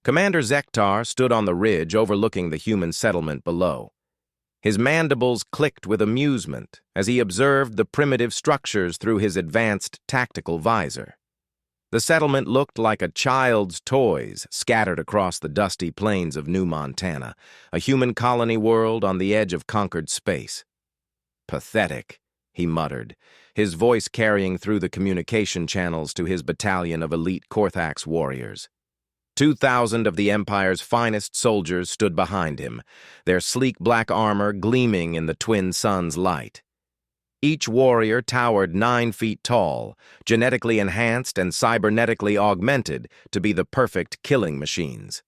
Commander Zektar stood on the ridge overlooking the human settlement below. His mandibles clicked with amusement as he observed the primitive structures through his advanced tactical visor. The settlement looked like a child's toys scattered across the dusty plains of New Montana, a human colony world on the edge of conquered space. "Pathetic," he muttered, his voice carrying through the communication channels to his battalion of elite Korthax warriors. 2,000 of the Empire's finest soldiers stood behind him, their sleek black armor gleaming in the twin suns' light. Each warrior towered 9 feet tall, genetically enhanced and cybernetically augmented to be the perfect killing machines.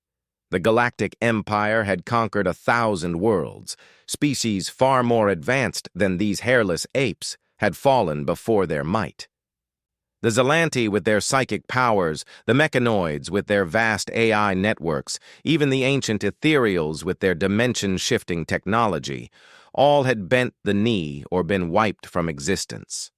The Galactic Empire had conquered 1,000 worlds. Species far more advanced than these hairless apes had fallen before their might. The Zelanti with their psychic powers, the mechanoids with their vast AI networks, even the ancient ethereals with their dimension-shifting technology, all had bent the knee or been wiped from existence.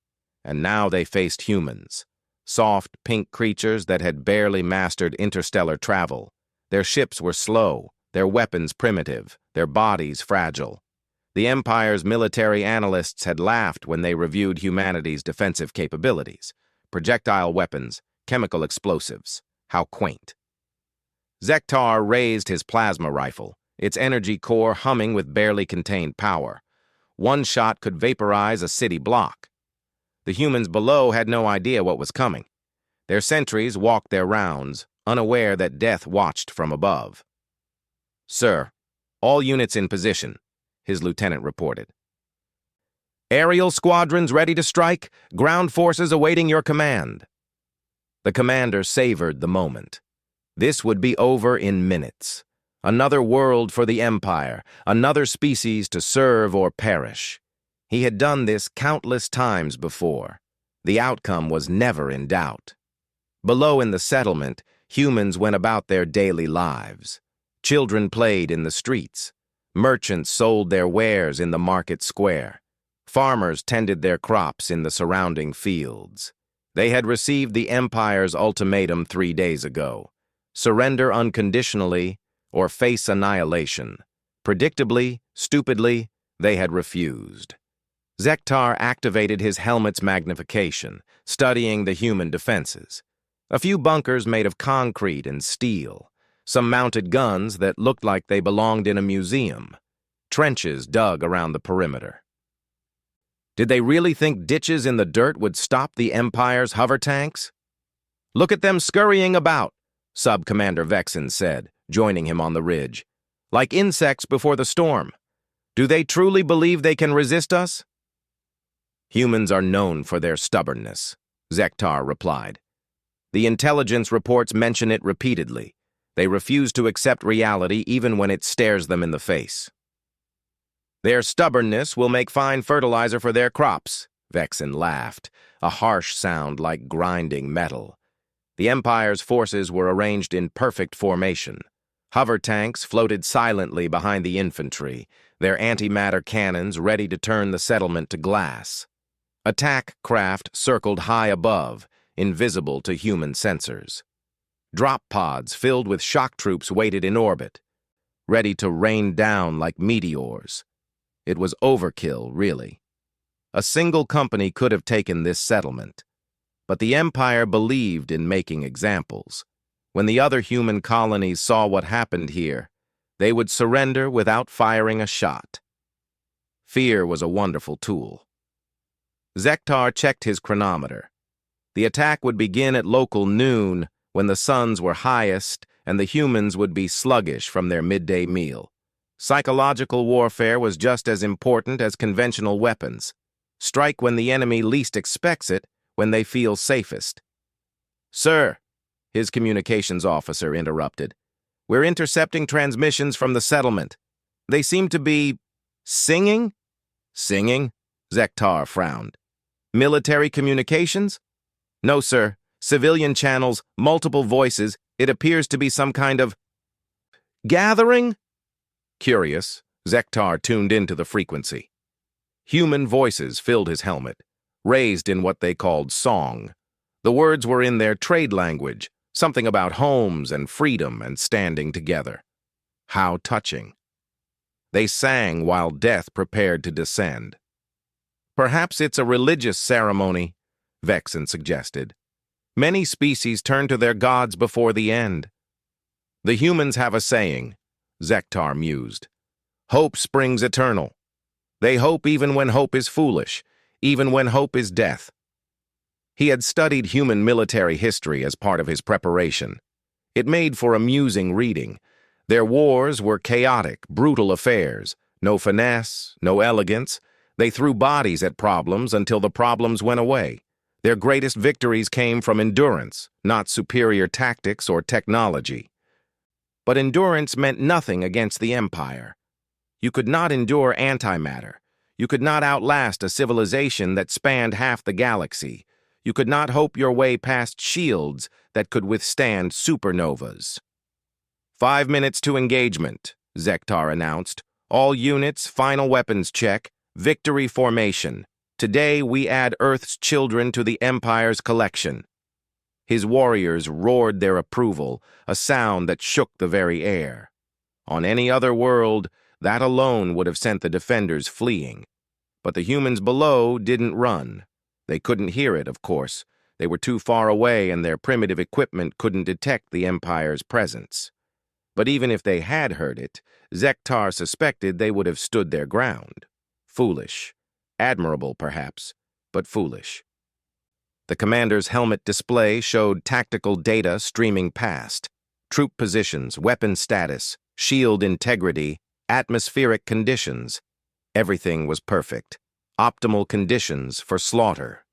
And now they faced humans, soft, pink creatures that had barely mastered interstellar travel. Their ships were slow, their weapons primitive, their bodies fragile. The Empire's military analysts had laughed when they reviewed humanity's defensive capabilities. Projectile weapons, chemical explosives. How quaint. Zektar raised his plasma rifle, its energy core humming with barely contained power. One shot could vaporize a city block. The humans below had no idea what was coming. Their sentries walked their rounds, unaware that death watched from above. "Sir, all units in position," his lieutenant reported. "Aerial squadrons ready to strike, ground forces awaiting your command." The commander savored the moment. This would be over in minutes. Another world for the Empire, another species to serve or perish. He had done this countless times before. The outcome was never in doubt. Below in the settlement, humans went about their daily lives. Children played in the streets. Merchants sold their wares in the market square. Farmers tended their crops in the surrounding fields. They had received the Empire's ultimatum 3 days ago: surrender unconditionally or face annihilation. Predictably, stupidly, they had refused. Zektar activated his helmet's magnification, studying the human defenses. A few bunkers made of concrete and steel, some mounted guns that looked like they belonged in a museum, trenches dug around the perimeter. Did they really think ditches in the dirt would stop the Empire's hover tanks? "Look at them scurrying about," Sub-Commander Vexen said, joining him on the ridge. "Like insects before the storm. Do they truly believe they can resist us?" "Humans are known for their stubbornness," Zektar replied. "The intelligence reports mention it repeatedly. They refuse to accept reality even when it stares them in the face." "Their stubbornness will make fine fertilizer for their crops," Vexen laughed, a harsh sound like grinding metal. The Empire's forces were arranged in perfect formation. Hover tanks floated silently behind the infantry, their antimatter cannons ready to turn the settlement to glass. Attack craft circled high above, invisible to human sensors. Drop pods filled with shock troops waited in orbit, ready to rain down like meteors. It was overkill, really. A single company could have taken this settlement. But the Empire believed in making examples. When the other human colonies saw what happened here, they would surrender without firing a shot. Fear was a wonderful tool. Zektar checked his chronometer. The attack would begin at local noon, when the suns were highest and the humans would be sluggish from their midday meal. Psychological warfare was just as important as conventional weapons. Strike when the enemy least expects it, when they feel safest. "Sir," his communications officer interrupted, "we're intercepting transmissions from the settlement. They seem to be singing?" "Singing?" Zektar frowned. "Military communications?" "No, sir. Civilian channels, multiple voices. It appears to be some kind of gathering?" Curious, Zektar tuned into the frequency. Human voices filled his helmet, raised in what they called song. The words were in their trade language, Something about homes and freedom and standing together. How touching. They sang while death prepared to descend. Perhaps it's a religious ceremony, Vexen suggested. Many species turn to their gods before the end. The humans have a saying, Zektar mused. Hope springs eternal. They hope even when hope is foolish, even when hope is death. He had studied human military history as part of his preparation. It made for amusing reading. Their wars were chaotic, brutal affairs. No finesse, no elegance. They threw bodies at problems until the problems went away. Their greatest victories came from endurance, not superior tactics or technology. But endurance meant nothing against the Empire. You could not endure antimatter. You could not outlast a civilization that spanned half the galaxy. You could not hope your way past shields that could withstand supernovas. 5 minutes to engagement, Zektar announced. All units, final weapons check, victory formation. Today we add Earth's children to the Empire's collection. His warriors roared their approval, a sound that shook the very air. On any other world, that alone would have sent the defenders fleeing. But the humans below didn't run. They couldn't hear it, of course. They were too far away and their primitive equipment couldn't detect the Empire's presence. But even if they had heard it, Zektar suspected they would have stood their ground. Foolish. Admirable, perhaps, but foolish. The commander's helmet display showed tactical data streaming past. Troop positions, weapon status, shield integrity, atmospheric conditions. Everything was perfect. Optimal conditions for slaughter.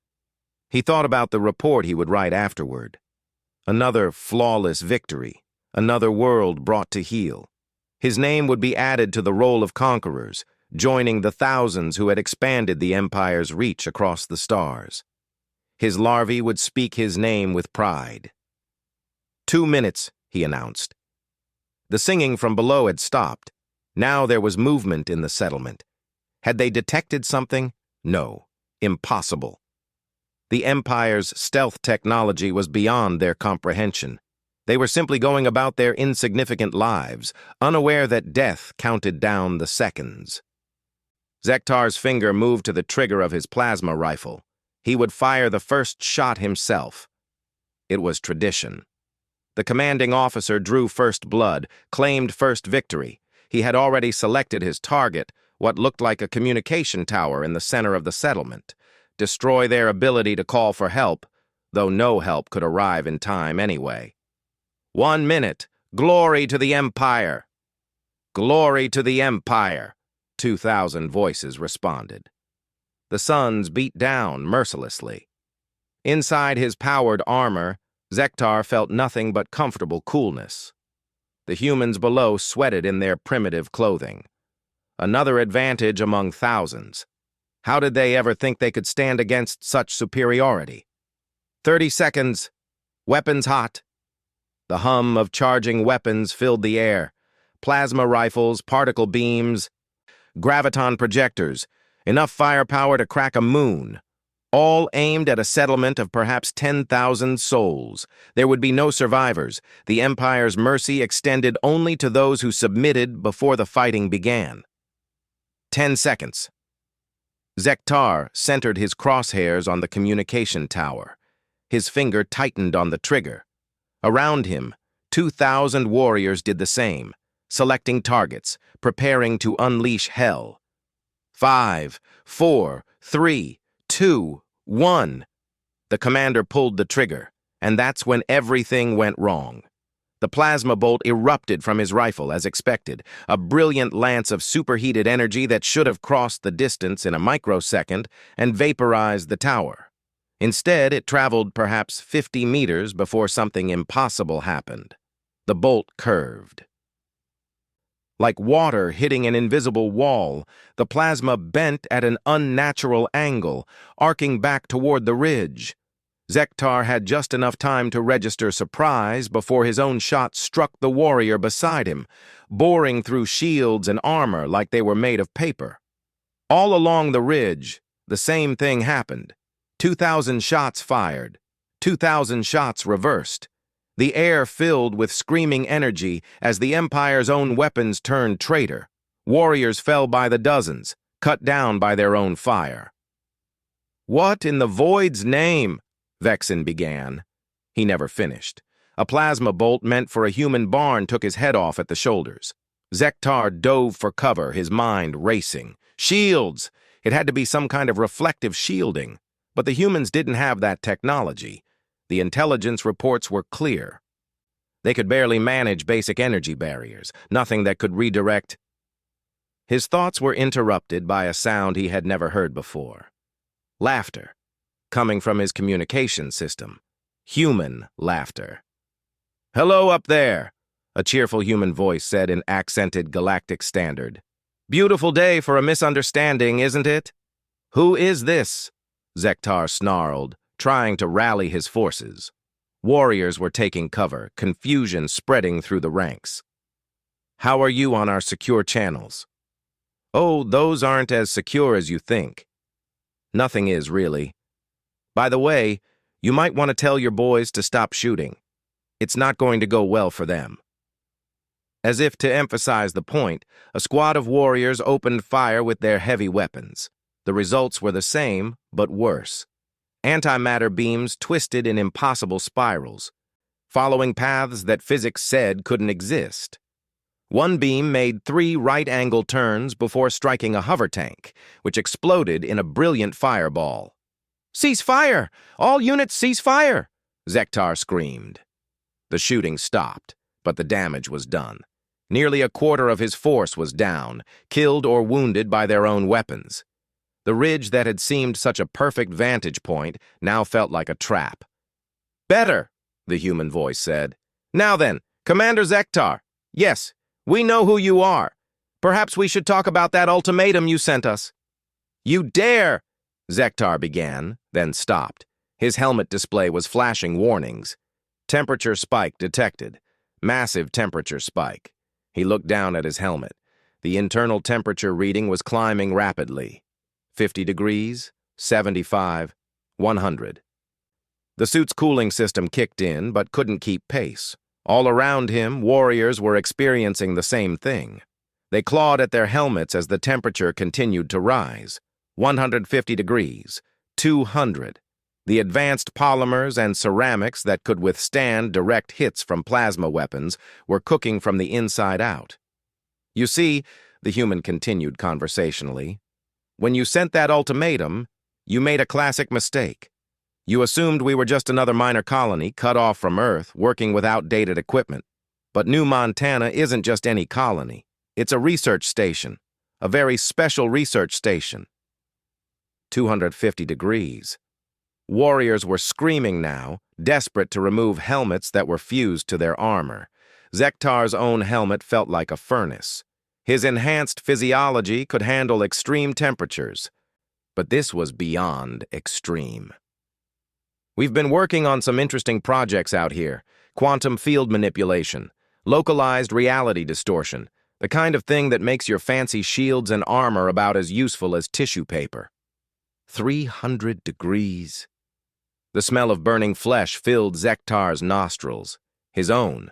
He thought about the report he would write afterward. Another flawless victory. Another world brought to heel. His name would be added to the roll of conquerors, joining the thousands who had expanded the Empire's reach across the stars. His larvae would speak his name with pride. 2 minutes, he announced. The singing from below had stopped. Now there was movement in the settlement. Had they detected something? No. Impossible. The Empire's stealth technology was beyond their comprehension. They were simply going about their insignificant lives, unaware that death counted down the seconds. Zektar's finger moved to the trigger of his plasma rifle. He would fire the first shot himself. It was tradition. The commanding officer drew first blood, claimed first victory. He had already selected his target, what looked like a communication tower in the center of the settlement. Destroy their ability to call for help, though no help could arrive in time anyway. 1 minute. Glory to the Empire! Glory to the Empire! 2,000 voices responded. The suns beat down mercilessly. Inside his powered armor, Zektar felt nothing but comfortable coolness. The humans below sweated in their primitive clothing. Another advantage among thousands. How did they ever think they could stand against such superiority? 30 seconds. Weapons hot. The hum of charging weapons filled the air. Plasma rifles, particle beams, graviton projectors, enough firepower to crack a moon. All aimed at a settlement of perhaps 10,000 souls. There would be no survivors. The Empire's mercy extended only to those who submitted before the fighting began. 10 seconds. Zektar centered his crosshairs on the communication tower. His finger tightened on the trigger. Around him, 2,000 warriors did the same, selecting targets, preparing to unleash hell. 5, 4, 3, 2, 1. The commander pulled the trigger, and that's when everything went wrong. The plasma bolt erupted from his rifle as expected, a brilliant lance of superheated energy that should have crossed the distance in a microsecond and vaporized the tower. Instead, it traveled perhaps 50 meters before something impossible happened. The bolt curved. Like water hitting an invisible wall, the plasma bent at an unnatural angle, arcing back toward the ridge. Zektar had just enough time to register surprise before his own shot struck the warrior beside him, boring through shields and armor like they were made of paper. All along the ridge, the same thing happened. 2,000 shots fired, 2,000 shots reversed. The air filled with screaming energy as the Empire's own weapons turned traitor. Warriors fell by the dozens, cut down by their own fire. "What in the Void's name?" Vexen began. He never finished. A plasma bolt meant for a human barn took his head off at the shoulders. Zektar dove for cover, his mind racing. Shields! It had to be some kind of reflective shielding. But the humans didn't have that technology. The intelligence reports were clear. They could barely manage basic energy barriers, nothing that could redirect. His thoughts were interrupted by a sound he had never heard before. Laughter, coming from his communication system. Human laughter. "Hello up there," a cheerful human voice said in accented Galactic standard. "Beautiful day for a misunderstanding, isn't it?" "Who is this?" Zektar snarled, trying to rally his forces. Warriors were taking cover, confusion spreading through the ranks. "How are you on our secure channels?" "Oh, those aren't as secure as you think." "Nothing is, really. By the way, you might want to tell your boys to stop shooting. It's not going to go well for them." As if to emphasize the point, a squad of warriors opened fire with their heavy weapons. The results were the same, but worse. Antimatter beams twisted in impossible spirals, following paths that physics said couldn't exist. One beam made 3 right-angle turns before striking a hover tank, which exploded in a brilliant fireball. "Cease fire! All units cease fire!" Zektar screamed. The shooting stopped, but the damage was done. Nearly a quarter of his force was down, killed or wounded by their own weapons. The ridge that had seemed such a perfect vantage point now felt like a trap. "Better," the human voice said. "Now then, Commander Zektar. Yes, we know who you are. Perhaps we should talk about that ultimatum you sent us." "You dare!" Zektar began, then stopped. His helmet display was flashing warnings. Temperature spike detected. Massive temperature spike. He looked down at his helmet. The internal temperature reading was climbing rapidly. 50 degrees, 75, 100. The suit's cooling system kicked in, but couldn't keep pace. All around him, warriors were experiencing the same thing. They clawed at their helmets as the temperature continued to rise. 150 degrees, 200. The advanced polymers and ceramics that could withstand direct hits from plasma weapons were cooking from the inside out. "You see," the human continued conversationally, "when you sent that ultimatum, you made a classic mistake. You assumed we were just another minor colony cut off from Earth, working with outdated equipment. But New Montana isn't just any colony. It's a research station, a very special research station." 250 degrees. Warriors were screaming now, desperate to remove helmets that were fused to their armor. Zektar's own helmet felt like a furnace. His enhanced physiology could handle extreme temperatures. But this was beyond extreme. "We've been working on some interesting projects out here. Quantum field manipulation, localized reality distortion, the kind of thing that makes your fancy shields and armor about as useful as tissue paper." 300 degrees. The smell of burning flesh filled Zektar's nostrils, his own.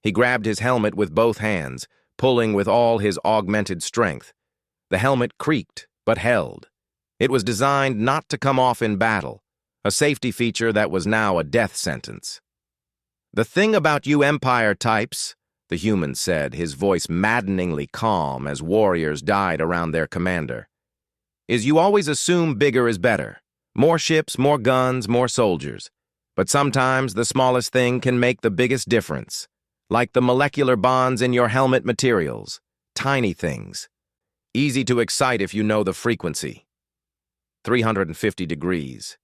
He grabbed his helmet with both hands, pulling with all his augmented strength. The helmet creaked, but held. It was designed not to come off in battle, a safety feature that was now a death sentence. "The thing about you Empire types," the human said, his voice maddeningly calm as warriors died around their commander, "is you always assume bigger is better. More ships, more guns, more soldiers. But sometimes the smallest thing can make the biggest difference. Like the molecular bonds in your helmet materials. Tiny things. Easy to excite if you know the frequency." 350 degrees.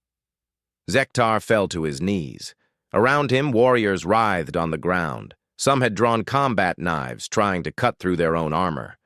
Zektar fell to his knees. Around him, warriors writhed on the ground. Some had drawn combat knives, trying to cut through their own armor.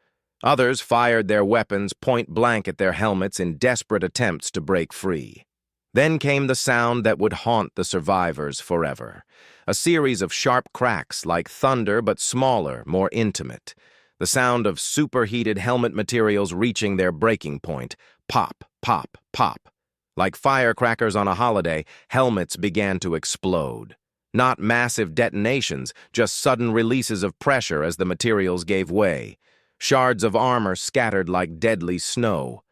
Others fired their weapons point blank at their helmets in desperate attempts to break free. Then came the sound that would haunt the survivors forever. A series of sharp cracks, like thunder but smaller, more intimate. The sound of superheated helmet materials reaching their breaking point. Pop, pop, pop. Like firecrackers on a holiday, helmets began to explode. Not massive detonations, just sudden releases of pressure as the materials gave way. Shards of armor scattered like deadly snow.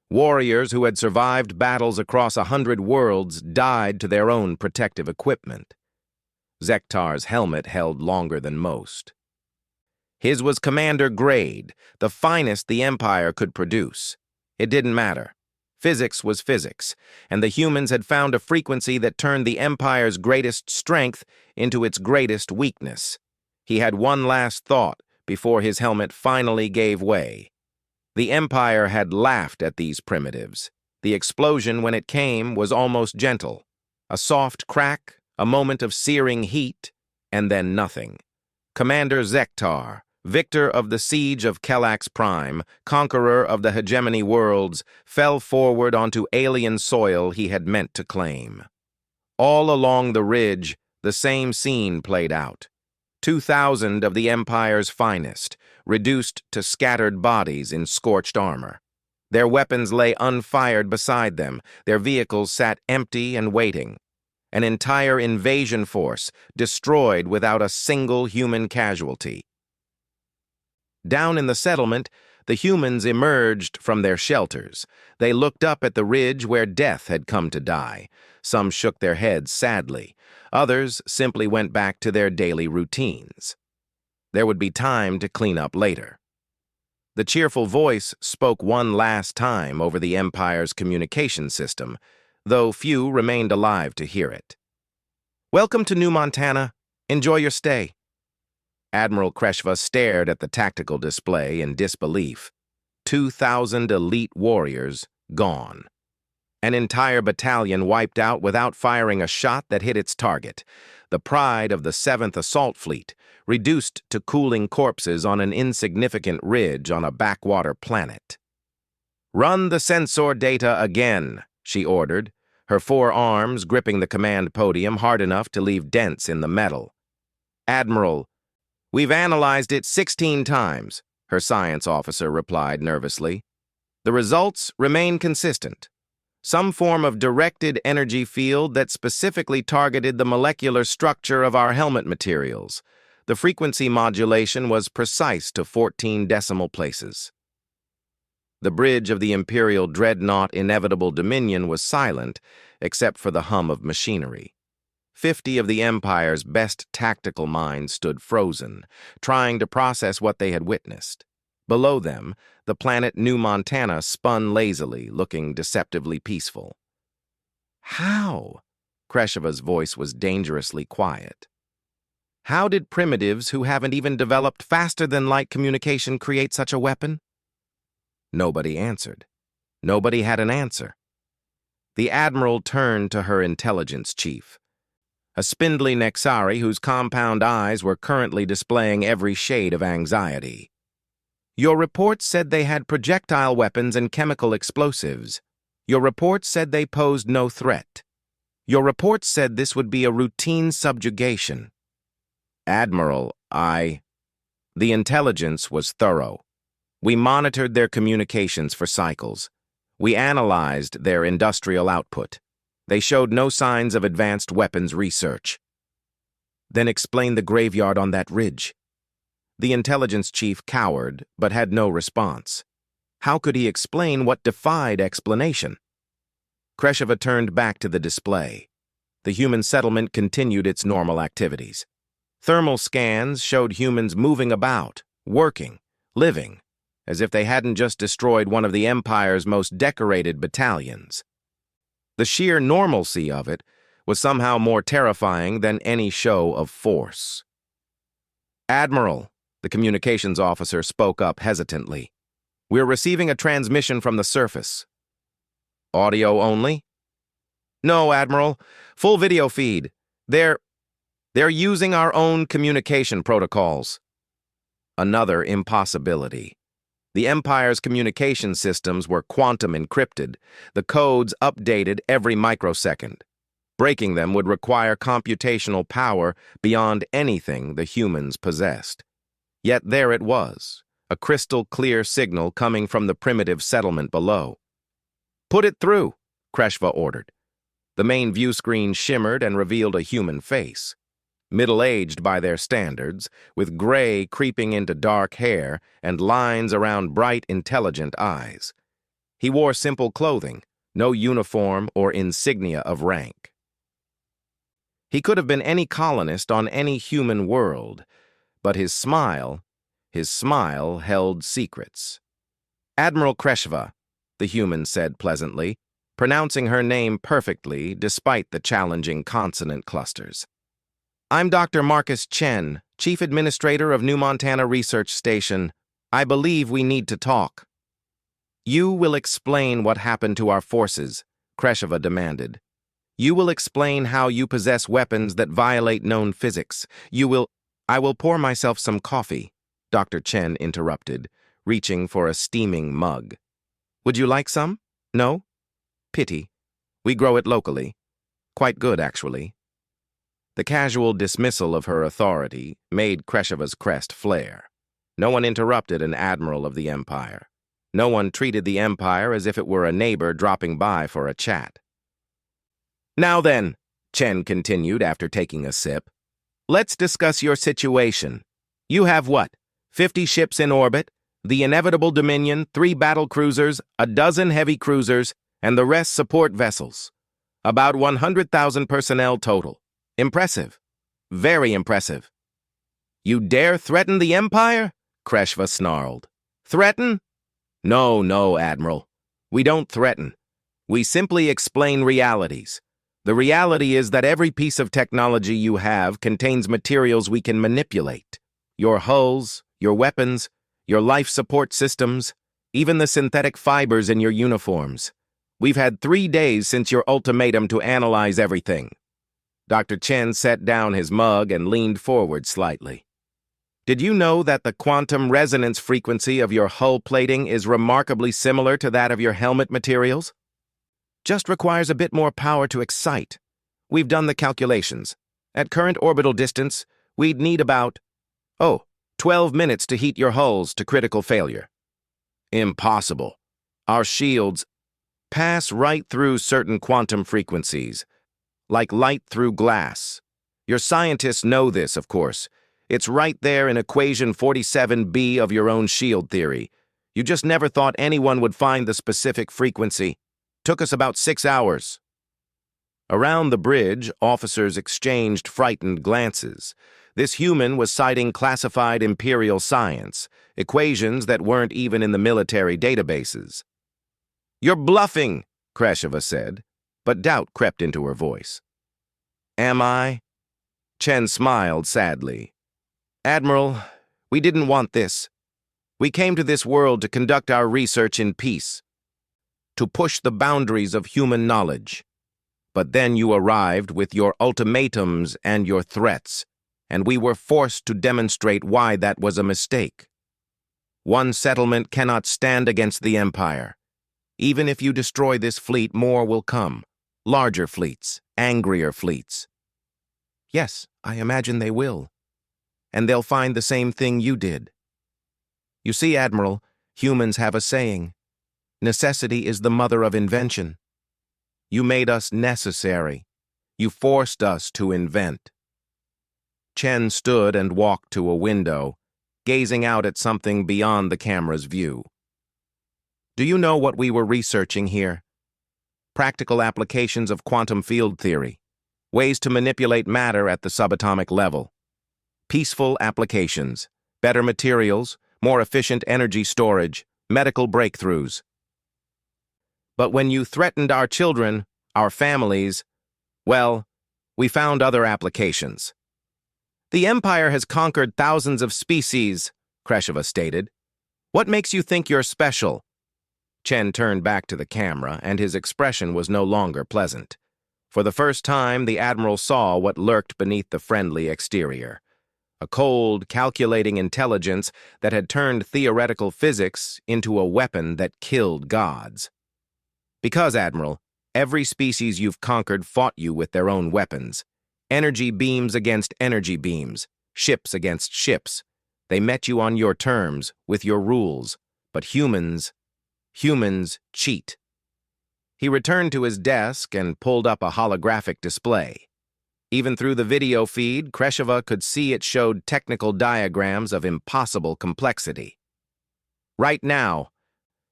Warriors who had survived battles across 100 worlds died to their own protective equipment. Zektar's helmet held longer than most. His was commander grade, the finest the Empire could produce. It didn't matter. Physics was physics, and the humans had found a frequency that turned the Empire's greatest strength into its greatest weakness. He had one last thought before his helmet finally gave way. The Empire had laughed at these primitives. The explosion, when it came, was almost gentle. A soft crack, a moment of searing heat, and then nothing. Commander Zektar, victor of the siege of Kelax Prime, conqueror of the hegemony worlds, fell forward onto alien soil he had meant to claim. All along the ridge, the same scene played out. 2,000 of the Empire's finest, reduced to scattered bodies in scorched armor. Their weapons lay unfired beside them, their vehicles sat empty and waiting. An entire invasion force, destroyed without a single human casualty. Down in the settlement, the humans emerged from their shelters. They looked up at the ridge where death had come to die. Some shook their heads sadly. Others simply went back to their daily routines. There would be time to clean up later. The cheerful voice spoke one last time over the Empire's communication system, though few remained alive to hear it. "Welcome to New Montana. Enjoy your stay." Admiral Kreshva stared at the tactical display in disbelief. 2,000 elite warriors gone. An entire battalion wiped out without firing a shot that hit its target. The pride of the 7th Assault Fleet, reduced to cooling corpses on an insignificant ridge on a backwater planet. "Run the sensor data again," she ordered, her 4 arms gripping the command podium hard enough to leave dents in the metal. "Admiral, we've analyzed it 16 times, her science officer replied nervously. "The results remain consistent. Some form of directed energy field that specifically targeted the molecular structure of our helmet materials. The frequency modulation was precise to 14 decimal places." The bridge of the Imperial dreadnought Inevitable Dominion was silent, except for the hum of machinery. 50 of the Empire's best tactical minds stood frozen, trying to process what they had witnessed. Below them, the planet New Montana spun lazily, looking deceptively peaceful. "How?" Kresheva's voice was dangerously quiet. "How did primitives who haven't even developed faster-than-light communication create such a weapon?" Nobody answered. Nobody had an answer. The Admiral turned to her intelligence chief, a spindly Nexari whose compound eyes were currently displaying every shade of anxiety. "Your report said they had projectile weapons and chemical explosives. Your report said they posed no threat. Your report said this would be a routine subjugation." "Admiral, The intelligence was thorough. We monitored their communications for cycles. We analyzed their industrial output. They showed no signs of advanced weapons research." "Then explain the graveyard on that ridge." The intelligence chief cowered, but had no response. How could he explain what defied explanation? Kresheva turned back to the display. The human settlement continued its normal activities. Thermal scans showed humans moving about, working, living, as if they hadn't just destroyed one of the Empire's most decorated battalions. The sheer normalcy of it was somehow more terrifying than any show of force. "Admiral," the communications officer spoke up hesitantly, "we're receiving a transmission from the surface." "Audio only?" "No, Admiral. Full video feed. They're using our own communication protocols." Another impossibility. The Empire's communication systems were quantum encrypted, the codes updated every microsecond. Breaking them would require computational power beyond anything the humans possessed. Yet there it was, a crystal-clear signal coming from the primitive settlement below. "Put it through," Kreshva ordered. The main view screen shimmered and revealed a human face. middle-aged by their standards, with gray creeping into dark hair and lines around bright, intelligent eyes. He wore simple clothing, no uniform or insignia of rank. He could have been any colonist on any human world, but his smile held secrets. "Admiral Kreshva," the human said pleasantly, pronouncing her name perfectly despite the challenging consonant clusters. "I'm Dr. Marcus Chen, Chief Administrator of New Montana Research Station. I believe we need to talk." "You will explain what happened to our forces," Kreshva demanded. "You will explain how you possess weapons that violate known physics. I will pour myself some coffee," Dr. Chen interrupted, reaching for a steaming mug. "Would you like some? No? Pity. We grow it locally. Quite good, actually." The casual dismissal of her authority made Kreshva's crest flare. No one interrupted an admiral of the Empire. No one treated the Empire as if it were a neighbor dropping by for a chat. "Now then," Chen continued after taking a sip, "let's discuss your situation. You have what? 50 ships in orbit, the inevitable Dominion, 3 battle cruisers, a dozen heavy cruisers, and the rest support vessels. About 100,000 personnel total. Impressive. Very impressive." "You dare threaten the Empire?" Kreshva snarled. "Threaten? No, Admiral. We don't threaten. We simply explain realities. The reality is that every piece of technology you have contains materials we can manipulate. Your hulls, your weapons, your life support systems, even the synthetic fibers in your uniforms. We've had 3 days since your ultimatum to analyze everything." Dr. Chen set down his mug and leaned forward slightly. "Did you know that the quantum resonance frequency of your hull plating is remarkably similar to that of your helmet materials? Just requires a bit more power to excite. We've done the calculations. At current orbital distance, we'd need about, 12 minutes to heat your hulls to critical failure." "Impossible. Our shields pass right through certain quantum frequencies, like light through glass. Your scientists know this, of course. It's right there in equation 47b of your own shield theory. You just never thought anyone would find the specific frequency. Took us about 6 hours." Around the bridge, officers exchanged frightened glances. This human was citing classified imperial science, equations that weren't even in the military databases. "You're bluffing," Kreshva said, but doubt crept into her voice. "Am I?" Chen smiled sadly. "Admiral, we didn't want this. We came to this world to conduct our research in peace, to push the boundaries of human knowledge. But then you arrived with your ultimatums and your threats, and we were forced to demonstrate why that was a mistake. One settlement cannot stand against the Empire. Even if you destroy this fleet, more will come. Larger fleets, angrier fleets." "Yes, I imagine they will. And they'll find the same thing you did. You see, Admiral, humans have a saying, 'Necessity is the mother of invention.' You made us necessary. You forced us to invent." Chen stood and walked to a window, gazing out at something beyond the camera's view. "Do you know what we were researching here? Practical applications of quantum field theory, ways to manipulate matter at the subatomic level. Peaceful applications, better materials, more efficient energy storage, medical breakthroughs. But when you threatened our children, our families, well, we found other applications." "The Empire has conquered thousands of species," Kreshva stated. "What makes you think you're special?" Chen turned back to the camera, and his expression was no longer pleasant. For the first time, the Admiral saw what lurked beneath the friendly exterior. A cold, calculating intelligence that had turned theoretical physics into a weapon that killed gods. "Because, Admiral, every species you've conquered fought you with their own weapons. Energy beams against energy beams, ships against ships. They met you on your terms, with your rules. But humans cheat." He returned to his desk and pulled up a holographic display. Even through the video feed, Kresheva could see it showed technical diagrams of impossible complexity. Right now,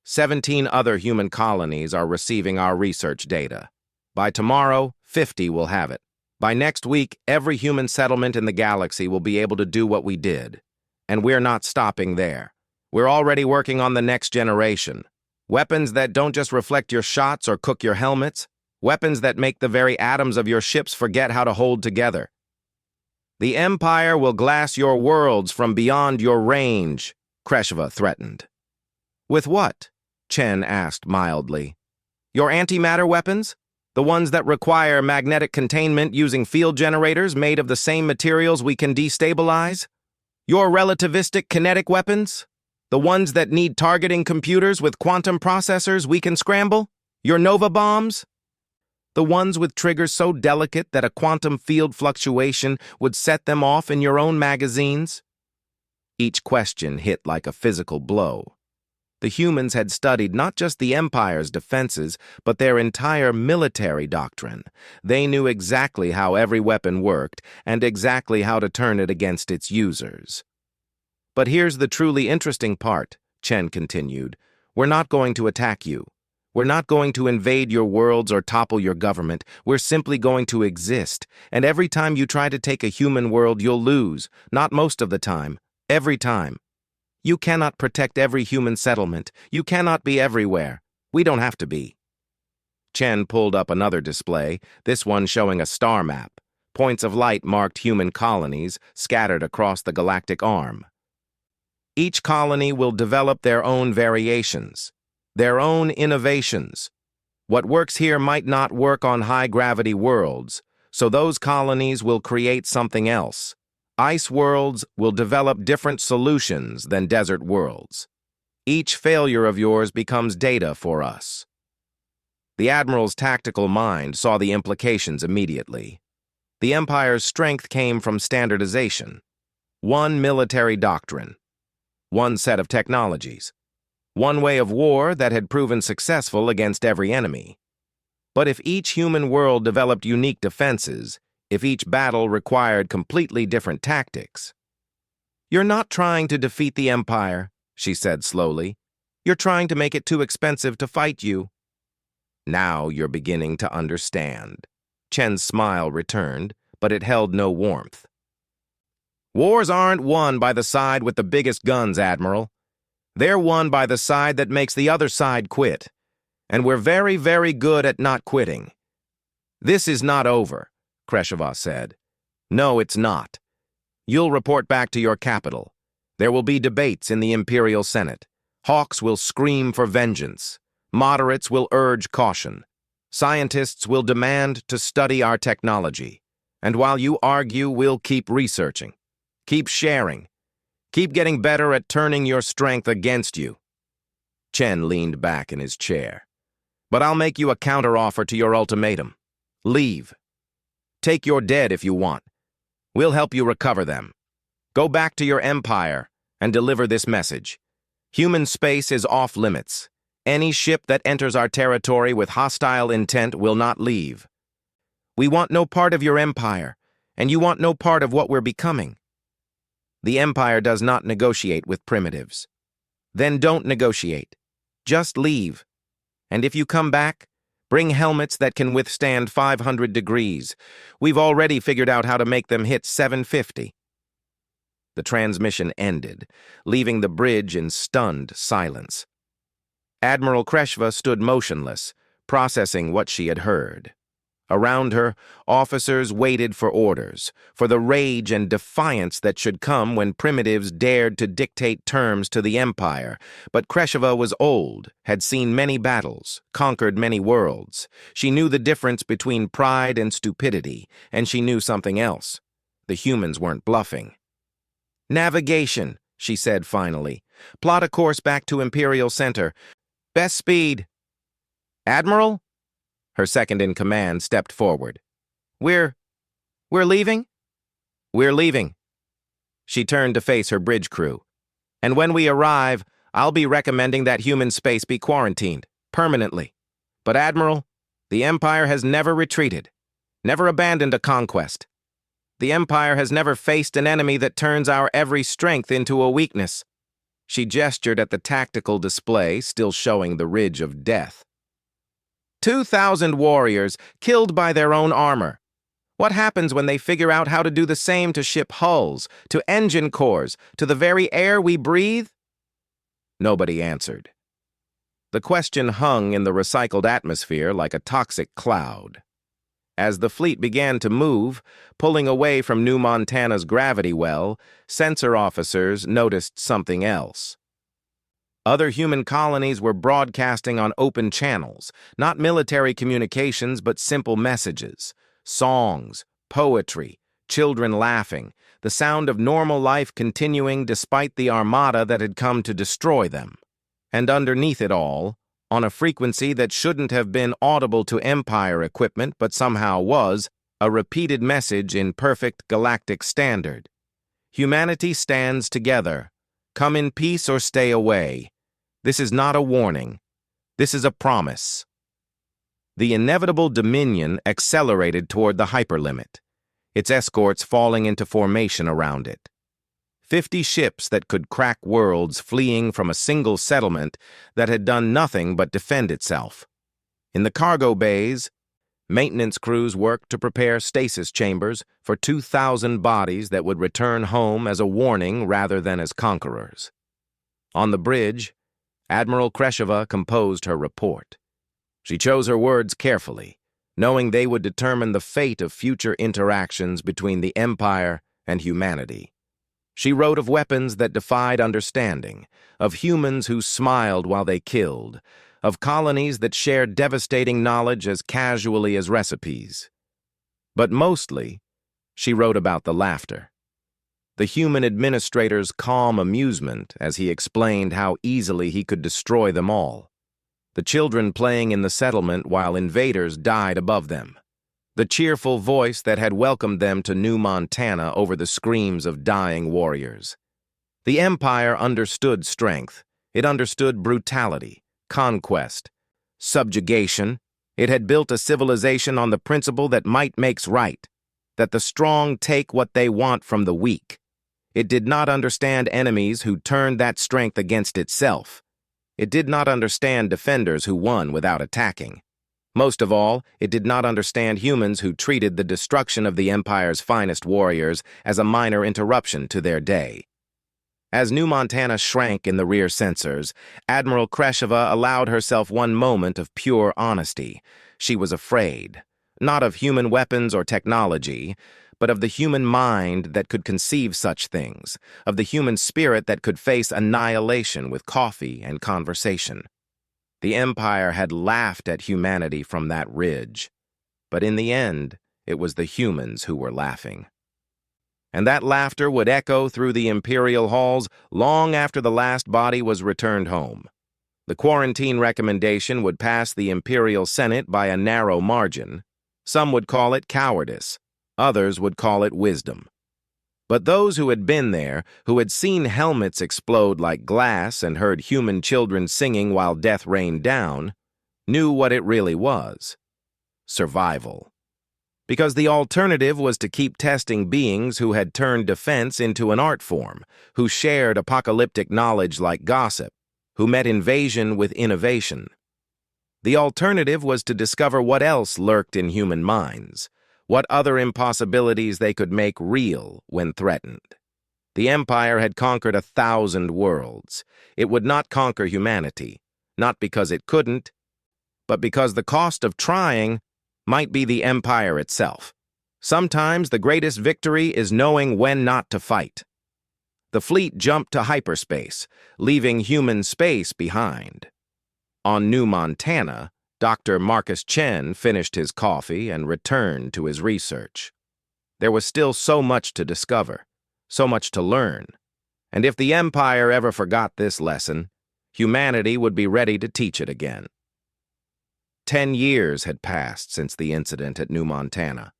17 other human colonies are receiving our research data. By tomorrow, 50 will have it. By next week, every human settlement in the galaxy will be able to do what we did. And we're not stopping there. We're already working on the next generation. Weapons that don't just reflect your shots or cook your helmets. Weapons that make the very atoms of your ships forget how to hold together. The Empire will glass your worlds from beyond your range, Kresheva threatened. With what? Chen asked mildly. Your antimatter weapons? The ones that require magnetic containment using field generators made of the same materials we can destabilize? Your relativistic kinetic weapons? The ones that need targeting computers with quantum processors we can scramble? Your Nova bombs? The ones with triggers so delicate that a quantum field fluctuation would set them off in your own magazines? Each question hit like a physical blow. The humans had studied not just the Empire's defenses, but their entire military doctrine. They knew exactly how every weapon worked and exactly how to turn it against its users. But here's the truly interesting part, Chen continued. We're not going to attack you. We're not going to invade your worlds or topple your government. We're simply going to exist. And every time you try to take a human world, you'll lose. Not most of the time. Every time. You cannot protect every human settlement. You cannot be everywhere. We don't have to be. Chen pulled up another display, this one showing a star map. Points of light marked human colonies scattered across the galactic arm. Each colony will develop their own variations, their own innovations. What works here might not work on high-gravity worlds, so those colonies will create something else. Ice worlds will develop different solutions than desert worlds. Each failure of yours becomes data for us. The Admiral's tactical mind saw the implications immediately. The Empire's strength came from standardization. One military doctrine. One set of technologies. One way of war that had proven successful against every enemy. But if each human world developed unique defenses, if each battle required completely different tactics. You're not trying to defeat the Empire, she said slowly. You're trying to make it too expensive to fight you. Now you're beginning to understand. Chen's smile returned, but it held no warmth. Wars aren't won by the side with the biggest guns, Admiral. They're won by the side that makes the other side quit. And we're very, very good at not quitting. This is not over, Kresheva said. No, it's not. You'll report back to your capital. There will be debates in the Imperial Senate. Hawks will scream for vengeance. Moderates will urge caution. Scientists will demand to study our technology. And while you argue, we'll keep researching. Keep sharing. Keep getting better at turning your strength against you. Chen leaned back in his chair. But I'll make you a counteroffer to your ultimatum. Leave. Take your dead if you want. We'll help you recover them. Go back to your empire and deliver this message. Human space is off limits. Any ship that enters our territory with hostile intent will not leave. We want no part of your empire, and you want no part of what we're becoming. The Empire does not negotiate with primitives. Then don't negotiate. Just leave. And if you come back, bring helmets that can withstand 500 degrees. We've already figured out how to make them hit 750. The transmission ended, leaving the bridge in stunned silence. Admiral Kresheva stood motionless, processing what she had heard. Around her, officers waited for orders, for the rage and defiance that should come when primitives dared to dictate terms to the Empire. But Kresheva was old, had seen many battles, conquered many worlds. She knew the difference between pride and stupidity, and she knew something else. The humans weren't bluffing. Navigation, she said finally. Plot a course back to Imperial Center. Best speed. Admiral? Her second-in-command stepped forward. We're leaving? We're leaving. She turned to face her bridge crew. And when we arrive, I'll be recommending that human space be quarantined, permanently. But Admiral, the Empire has never retreated. never abandoned a conquest. The Empire has never faced an enemy that turns our every strength into a weakness." She gestured at the tactical display, still showing the ridge of death. 2,000 warriors killed by their own armor. What happens when they figure out how to do the same to ship hulls, to engine cores, to the very air we breathe? Nobody answered. The question hung in the recycled atmosphere like a toxic cloud. As the fleet began to move, pulling away from New Montana's gravity well, sensor officers noticed something else. Other human colonies were broadcasting on open channels, not military communications but simple messages, songs, poetry, children laughing, the sound of normal life continuing despite the armada that had come to destroy them. And underneath it all, on a frequency that shouldn't have been audible to Empire equipment but somehow was, a repeated message in perfect galactic standard. Humanity stands together. Come in peace or stay away. This is not a warning. This is a promise. The inevitable Dominion accelerated toward the hyperlimit, its escorts falling into formation around it. 50 ships that could crack worlds fleeing from a single settlement that had done nothing but defend itself. In the cargo bays, maintenance crews worked to prepare stasis chambers for 2,000 bodies that would return home as a warning rather than as conquerors. On the bridge, Admiral Kresheva composed her report. She chose her words carefully, knowing they would determine the fate of future interactions between the Empire and humanity. She wrote of weapons that defied understanding, of humans who smiled while they killed, of colonies that shared devastating knowledge as casually as recipes. But mostly, she wrote about the laughter. The human administrator's calm amusement as he explained how easily he could destroy them all. The children playing in the settlement while invaders died above them. The cheerful voice that had welcomed them to New Montana over the screams of dying warriors. The Empire understood strength. It understood brutality, conquest, subjugation. It had built a civilization on the principle that might makes right, that the strong take what they want from the weak. It did not understand enemies who turned that strength against itself. It did not understand defenders who won without attacking. Most of all, it did not understand humans who treated the destruction of the Empire's finest warriors as a minor interruption to their day. As New Montana shrank in the rear sensors, Admiral Kresheva allowed herself one moment of pure honesty. She was afraid, not of human weapons or technology, but of the human mind that could conceive such things, of the human spirit that could face annihilation with coffee and conversation. The Empire had laughed at humanity from that ridge, but in the end, it was the humans who were laughing. And that laughter would echo through the Imperial halls long after the last body was returned home. The quarantine recommendation would pass the Imperial Senate by a narrow margin. Some would call it cowardice. Others would call it wisdom. But those who had been there, who had seen helmets explode like glass and heard human children singing while death rained down, knew what it really was: survival. Because the alternative was to keep testing beings who had turned defense into an art form, who shared apocalyptic knowledge like gossip, who met invasion with innovation. The alternative was to discover what else lurked in human minds, what other impossibilities they could make real when threatened. The Empire had conquered 1,000 worlds. It would not conquer humanity, not because it couldn't, but because the cost of trying might be the Empire itself. Sometimes the greatest victory is knowing when not to fight. The fleet jumped to hyperspace, leaving human space behind. On New Montana, Dr. Marcus Chen finished his coffee and returned to his research. There was still so much to discover, so much to learn, and if the Empire ever forgot this lesson, humanity would be ready to teach it again. 10 years had passed since the incident at New Montana.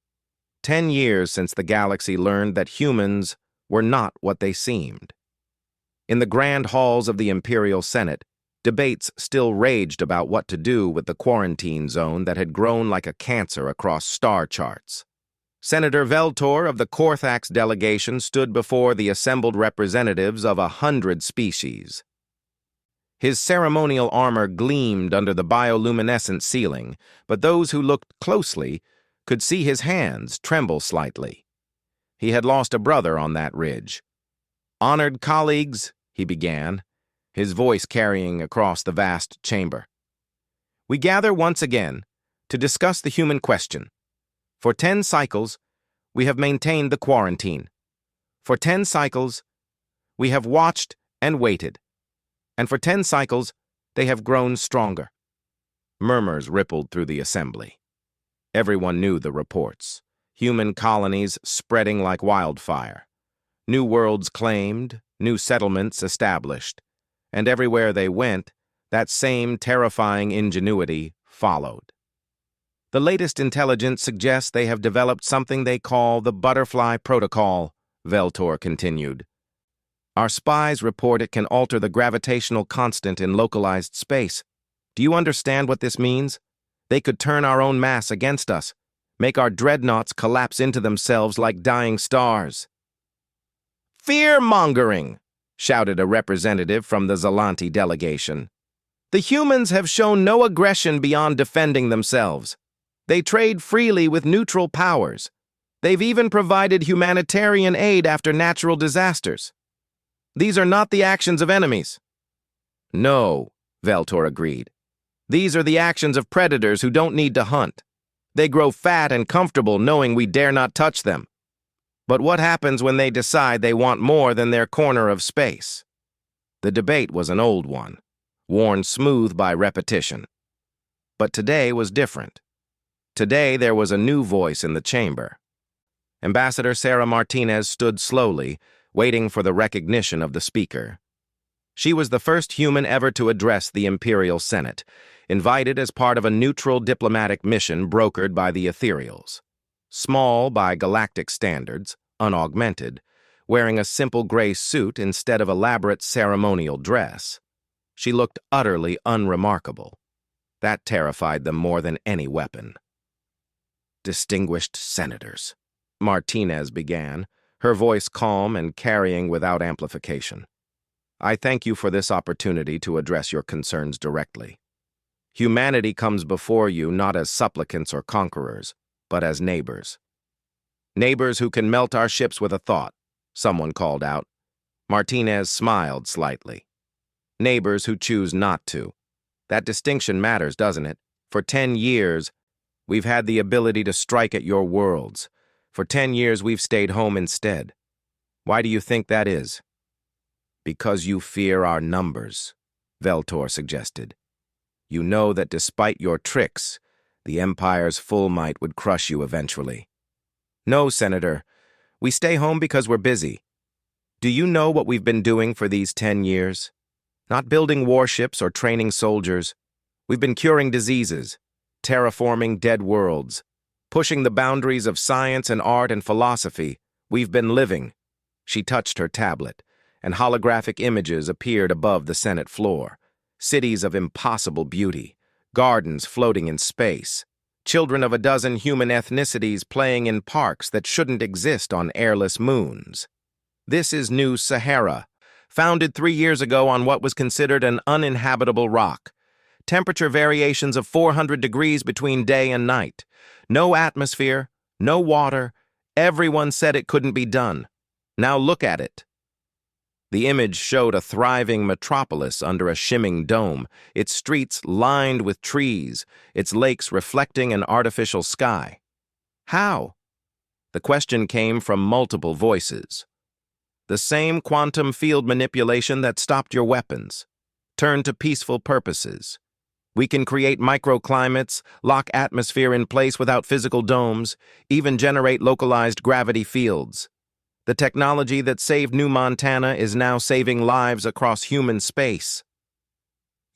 10 years since the galaxy learned that humans were not what they seemed. In the grand halls of the Imperial Senate, Debates still raged about what to do with the quarantine zone that had grown like a cancer across star charts. Senator Veltor of the Korthax delegation stood before the assembled representatives of 100 species. His ceremonial armor gleamed under the bioluminescent ceiling, but those who looked closely could see his hands tremble slightly. He had lost a brother on that ridge. "Honored colleagues," he began, his voice carrying across the vast chamber. "We gather once again to discuss the human question. For 10 cycles, we have maintained the quarantine. For 10 cycles, we have watched and waited. And for 10 cycles, they have grown stronger." Murmurs rippled through the assembly. Everyone knew the reports. Human colonies spreading like wildfire. New worlds claimed, new settlements established. And everywhere they went, that same terrifying ingenuity followed. "The latest intelligence suggests they have developed something they call the Butterfly Protocol," Veltor continued. "Our spies report it can alter the gravitational constant in localized space. Do you understand what this means? They could turn our own mass against us, make our dreadnoughts collapse into themselves like dying stars." "Fear-mongering!" shouted a representative from the Zalanti delegation. "The humans have shown no aggression beyond defending themselves. They trade freely with neutral powers. They've even provided humanitarian aid after natural disasters. These are not the actions of enemies." "No," Veltor agreed. "These are the actions of predators who don't need to hunt. They grow fat and comfortable knowing we dare not touch them. But what happens when they decide they want more than their corner of space?" The debate was an old one, worn smooth by repetition. But today was different. Today there was a new voice in the chamber. Ambassador Sarah Martinez stood slowly, waiting for the recognition of the speaker. She was the first human ever to address the Imperial Senate, invited as part of a neutral diplomatic mission brokered by the Ethereals. Small by galactic standards, unaugmented, wearing a simple gray suit instead of elaborate ceremonial dress. She looked utterly unremarkable. That terrified them more than any weapon. "Distinguished senators," Martinez began, her voice calm and carrying without amplification. "I thank you for this opportunity to address your concerns directly. Humanity comes before you not as supplicants or conquerors, but as neighbors. Neighbors who can melt our ships with a thought," someone called out. Martinez smiled slightly. "Neighbors who choose not to. That distinction matters, doesn't it? For 10 years, we've had the ability to strike at your worlds. For 10 years, we've stayed home instead. Why do you think that is?" "Because you fear our numbers," Veltor suggested. "You know that despite your tricks, the Empire's full might would crush you eventually." "No, Senator. We stay home because we're busy. Do you know what we've been doing for these 10 years? Not building warships or training soldiers. We've been curing diseases, terraforming dead worlds, pushing the boundaries of science and art and philosophy. We've been living." She touched her tablet, and holographic images appeared above the Senate floor. Cities of impossible beauty, gardens floating in space, children of a dozen human ethnicities playing in parks that shouldn't exist on airless moons. This is New Sahara, founded 3 years ago on what was considered an uninhabitable rock. Temperature variations of 400 degrees between day and night. No atmosphere, no water. Everyone said it couldn't be done. Now look at it. The image showed a thriving metropolis under a shimming dome, its streets lined with trees, its lakes reflecting an artificial sky. How? The question came from multiple voices. The same quantum field manipulation that stopped your weapons. Turn to peaceful purposes. We can create microclimates, lock atmosphere in place without physical domes, even generate localized gravity fields. The technology that saved New Montana is now saving lives across human space.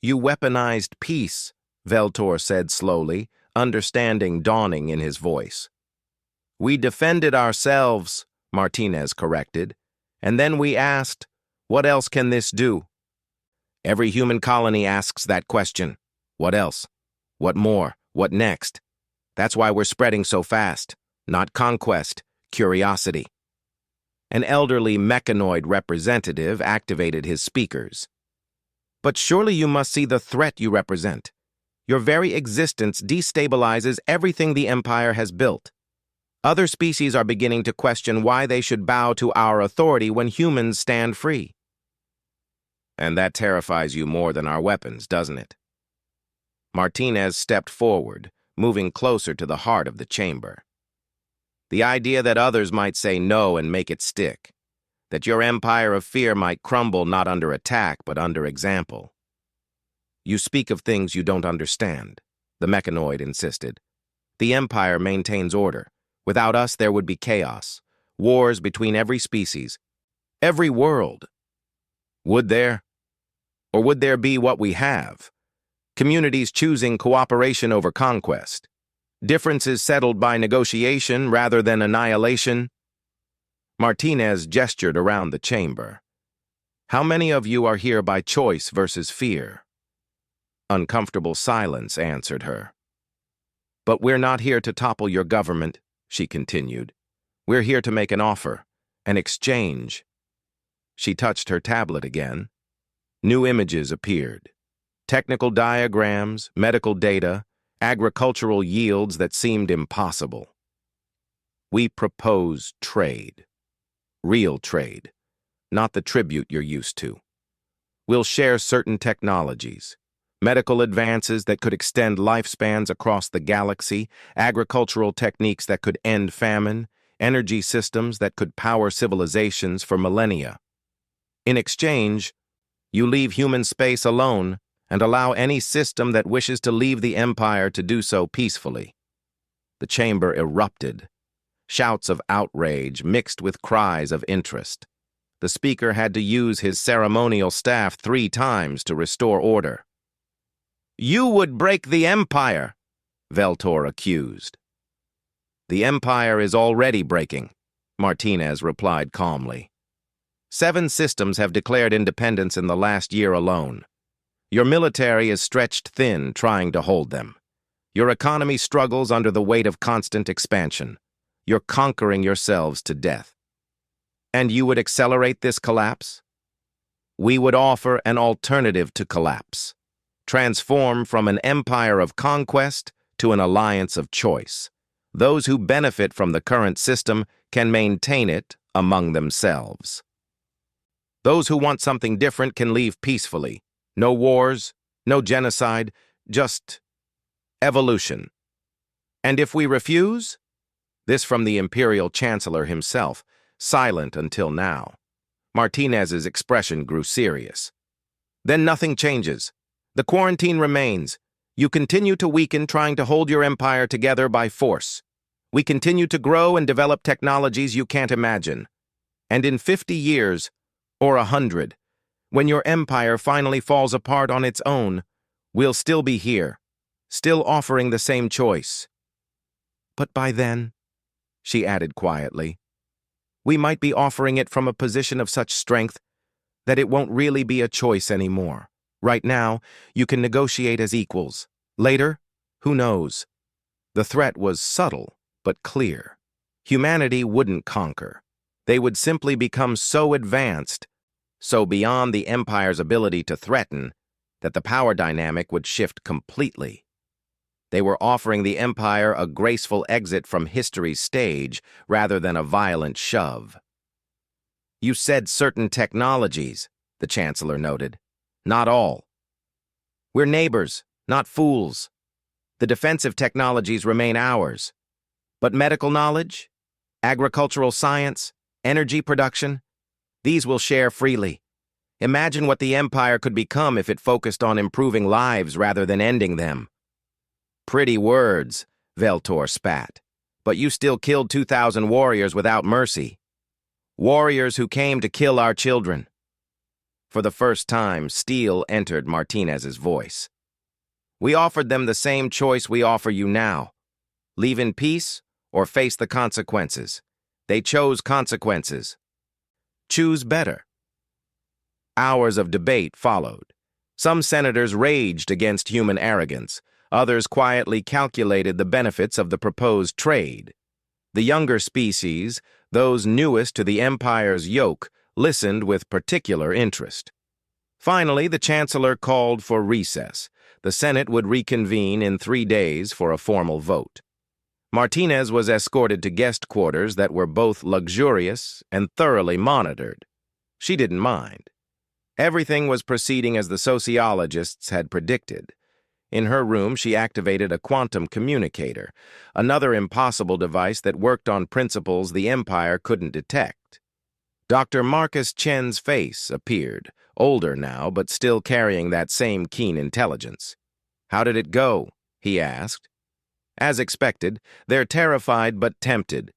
You weaponized peace, Veltor said slowly, understanding dawning in his voice. We defended ourselves, Martinez corrected, and then we asked, what else can this do? Every human colony asks that question. What else? What more? What next? That's why we're spreading so fast. Not conquest, curiosity. An elderly mechanoid representative activated his speakers. But surely you must see the threat you represent. Your very existence destabilizes everything the Empire has built. Other species are beginning to question why they should bow to our authority when humans stand free. And that terrifies you more than our weapons, doesn't it? Martinez stepped forward, moving closer to the heart of the chamber. The idea that others might say no and make it stick, that your empire of fear might crumble not under attack but under example. You speak of things you don't understand, the mechanoid insisted. The Empire maintains order. Without us, there would be chaos, wars between every species, every world. Would there? Or would there be what we have? Communities choosing cooperation over conquest. Differences settled by negotiation rather than annihilation. Martinez gestured around the chamber. How many of you are here by choice versus fear? Uncomfortable silence answered her. But we're not here to topple your government, she continued. We're here to make an offer, an exchange. She touched her tablet again. New images appeared. Technical diagrams, medical data, agricultural yields that seemed impossible. We propose trade. Real trade, not the tribute you're used to. We'll share certain technologies. Medical advances that could extend lifespans across the galaxy, agricultural techniques that could end famine, energy systems that could power civilizations for millennia. In exchange, you leave human space alone and allow any system that wishes to leave the Empire to do so peacefully. The chamber erupted. Shouts of outrage mixed with cries of interest. The speaker had to use his ceremonial staff 3 times to restore order. You would break the Empire, Veltor accused. The Empire is already breaking, Martinez replied calmly. 7 systems have declared independence in the last year alone. Your military is stretched thin trying to hold them. Your economy struggles under the weight of constant expansion. You're conquering yourselves to death. And you would accelerate this collapse? We would offer an alternative to collapse. Transform from an empire of conquest to an alliance of choice. Those who benefit from the current system can maintain it among themselves. Those who want something different can leave peacefully. No wars, no genocide, just evolution. And if we refuse? This from the Imperial Chancellor himself, silent until now. Martinez's expression grew serious. Then nothing changes. The quarantine remains. You continue to weaken, trying to hold your empire together by force. We continue to grow and develop technologies you can't imagine. And in 50 years, or 100, when your empire finally falls apart on its own, we'll still be here, still offering the same choice. But by then, she added quietly, we might be offering it from a position of such strength that it won't really be a choice anymore. Right now, you can negotiate as equals. Later, who knows? The threat was subtle, but clear. Humanity wouldn't conquer. They would simply become so advanced, so beyond the Empire's ability to threaten, that the power dynamic would shift completely. They were offering the Empire a graceful exit from history's stage rather than a violent shove. You said certain technologies, the Chancellor noted. Not all. We're neighbors, not fools. The defensive technologies remain ours. But medical knowledge, agricultural science, energy production, these we'll share freely. Imagine what the Empire could become if it focused on improving lives rather than ending them. Pretty words, Veltor spat. But you still killed 2,000 warriors without mercy. Warriors who came to kill our children. For the first time, steel entered Martinez's voice. We offered them the same choice we offer you now. Leave in peace or face the consequences. They chose consequences. Choose better. Hours of debate followed. Some senators raged against human arrogance. Others quietly calculated the benefits of the proposed trade. The younger species, those newest to the empire's yoke, listened with particular interest. Finally, the chancellor called for recess. The Senate would reconvene in 3 days for a formal vote. Martinez was escorted to guest quarters that were both luxurious and thoroughly monitored. She didn't mind. Everything was proceeding as the sociologists had predicted. In her room, she activated a quantum communicator, another impossible device that worked on principles the Empire couldn't detect. Dr. Marcus Chen's face appeared, older now, but still carrying that same keen intelligence. "How did it go?" he asked. As expected, they're terrified but tempted.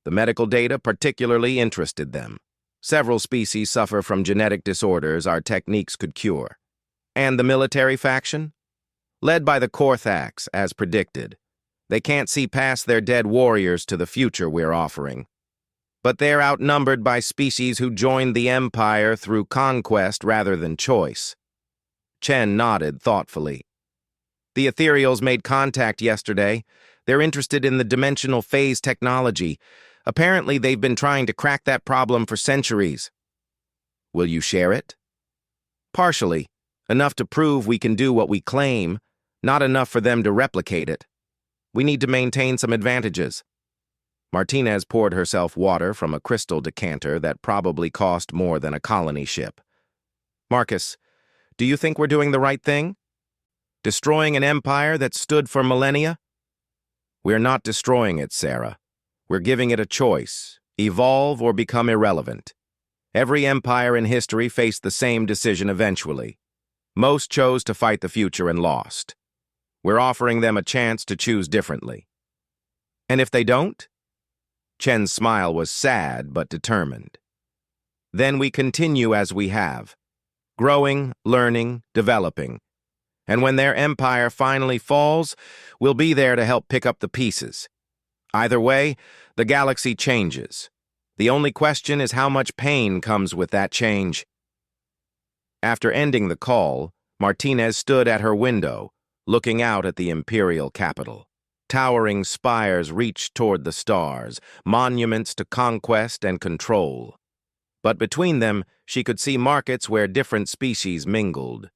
The medical data particularly interested them. Several species suffer from genetic disorders our techniques could cure. And the military faction? Led by the Korthax, as predicted. They can't see past their dead warriors to the future we're offering. But they're outnumbered by species who joined the Empire through conquest rather than choice. Chen nodded thoughtfully. The ethereals made contact yesterday. They're interested in the dimensional phase technology. Apparently, they've been trying to crack that problem for centuries. Will you share it? Partially. Enough to prove we can do what we claim, not enough for them to replicate it. We need to maintain some advantages. Martinez poured herself water from a crystal decanter that probably cost more than a colony ship. Marcus, do you think we're doing the right thing? Destroying an empire that stood for millennia? We're not destroying it, Sarah. We're giving it a choice, evolve or become irrelevant. Every empire in history faced the same decision eventually. Most chose to fight the future and lost. We're offering them a chance to choose differently. And if they don't? Chen's smile was sad but determined. Then we continue as we have, growing, learning, developing. And when their empire finally falls, we'll be there to help pick up the pieces. Either way, the galaxy changes. The only question is how much pain comes with that change. After ending the call, Martinez stood at her window, looking out at the imperial capital. Towering spires reached toward the stars, monuments to conquest and control. But between them, she could see markets where different species mingled.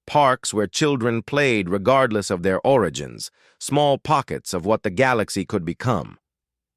Parks where children played regardless of their origins, small pockets of what the galaxy could become.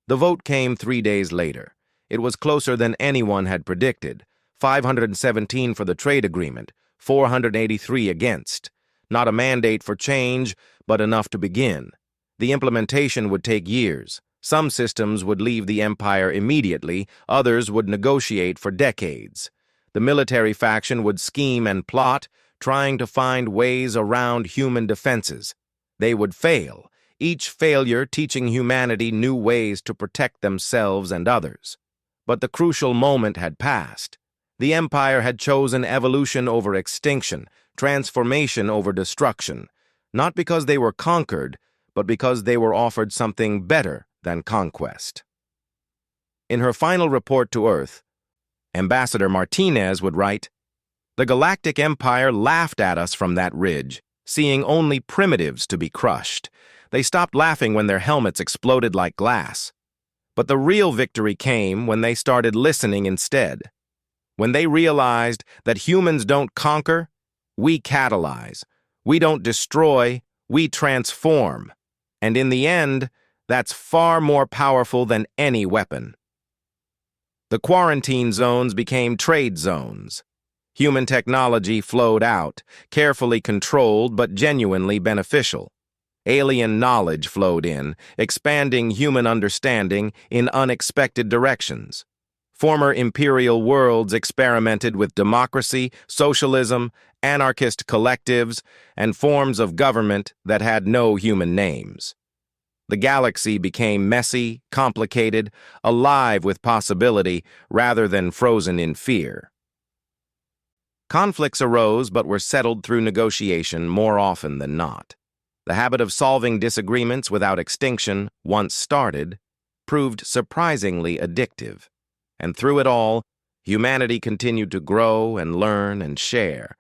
The vote came 3 days later. It was closer than anyone had predicted. 517 for the trade agreement, 483 against. Not a mandate for change, but enough to begin. The implementation would take years. Some systems would leave the Empire immediately, others would negotiate for decades. The military faction would scheme and plot, trying to find ways around human defenses. They would fail, each failure teaching humanity new ways to protect themselves and others. But the crucial moment had passed. The Empire had chosen evolution over extinction, transformation over destruction, not because they were conquered, but because they were offered something better than conquest. In her final report to Earth, Ambassador Martinez would write, "The Galactic Empire laughed at us from that ridge, seeing only primitives to be crushed. They stopped laughing when their helmets exploded like glass. But the real victory came when they started listening instead. When they realized that humans don't conquer, we catalyze. We don't destroy, we transform. And in the end, that's far more powerful than any weapon." The quarantine zones became trade zones. Human technology flowed out, carefully controlled but genuinely beneficial. Alien knowledge flowed in, expanding human understanding in unexpected directions. Former imperial worlds experimented with democracy, socialism, anarchist collectives, and forms of government that had no human names. The galaxy became messy, complicated, alive with possibility rather than frozen in fear. Conflicts arose but were settled through negotiation more often than not. The habit of solving disagreements without extinction, once started, proved surprisingly addictive. And through it all, humanity continued to grow and learn and share,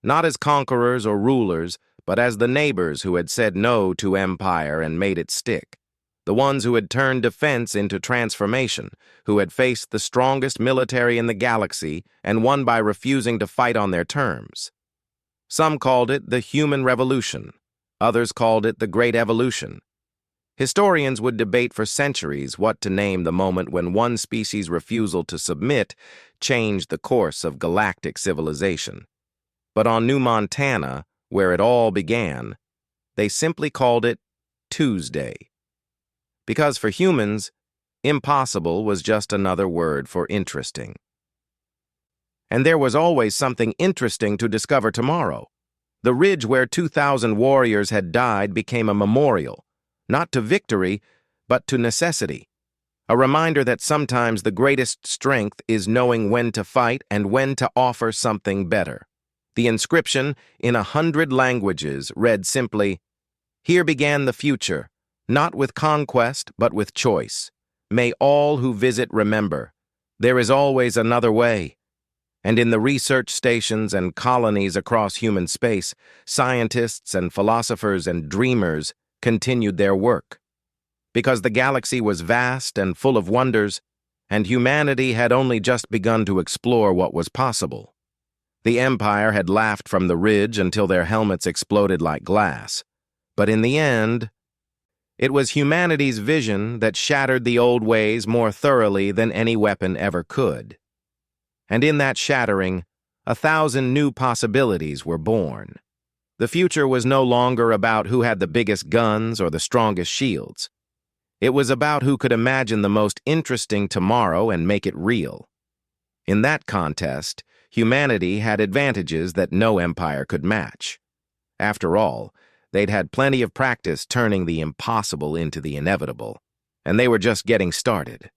not as conquerors or rulers, but as the neighbors who had said no to empire and made it stick. The ones who had turned defense into transformation, who had faced the strongest military in the galaxy and won by refusing to fight on their terms. Some called it the Human Revolution. Others called it the Great Evolution. Historians would debate for centuries what to name the moment when one species' refusal to submit changed the course of galactic civilization. But on New Montana, where it all began, they simply called it Tuesday. Because for humans, impossible was just another word for interesting. And there was always something interesting to discover tomorrow. The ridge where 2,000 warriors had died became a memorial, not to victory, but to necessity. A reminder that sometimes the greatest strength is knowing when to fight and when to offer something better. The inscription, in 100 languages, read simply, "Here began the future, not with conquest, but with choice. May all who visit remember, there is always another way." And in the research stations and colonies across human space, scientists and philosophers and dreamers continued their work. Because the galaxy was vast and full of wonders, and humanity had only just begun to explore what was possible. The Empire had laughed from the ridge until their helmets exploded like glass. But in the end, it was humanity's vision that shattered the old ways more thoroughly than any weapon ever could. And in that shattering, 1,000 new possibilities were born. The future was no longer about who had the biggest guns or the strongest shields. It was about who could imagine the most interesting tomorrow and make it real. In that contest, humanity had advantages that no empire could match. After all, they'd had plenty of practice turning the impossible into the inevitable, and they were just getting started.